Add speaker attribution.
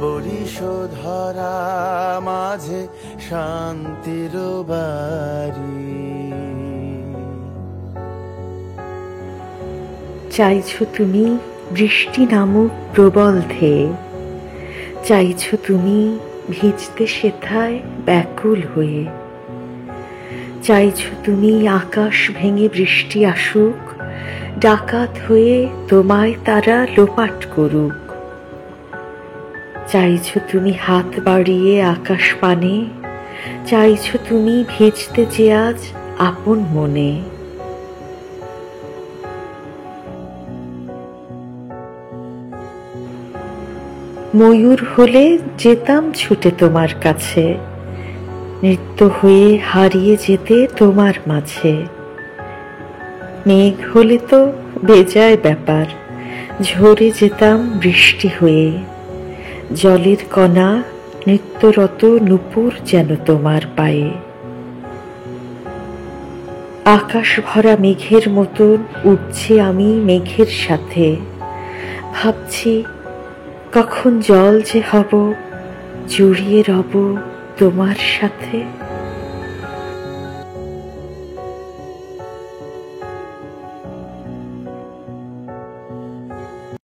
Speaker 1: বরিশোধরা মাঝে শান্তির বাড়ি।
Speaker 2: চাইছো তুমি বৃষ্টি নামুক প্রবল ধেয়ে, চাইছো তুমি ভিজতে সেথায় ব্যাকুল হয়ে, চাইছো তুমি আকাশ ভেঙে বৃষ্টি আসুক, ডাকাত হয়ে তোমায় তারা লোপাট করুক। চাইছো তুমি হাত বাড়িয়ে আকাশ পানে, চাইছো তুমি ভিজতে যে আজ আপন মনে। ময়ূর হলে যেতাম ছুটে তোমার কাছে, নৃত্য হয়ে হারিয়ে যেতে তোমার মাঝে। মেঘ হলে তো বেজায় ব্যাপার, ঝরে যেতাম বৃষ্টি হয়ে, জলের কণা নৃত্যরত নূপুর যেন তোমার পায়ে। আকাশ ভরা মেঘের মতন উঠছি আমি মেঘের সাথে, ভাবছি কখন জল যে হব, জড়িয়ে রব তোমার সাথে।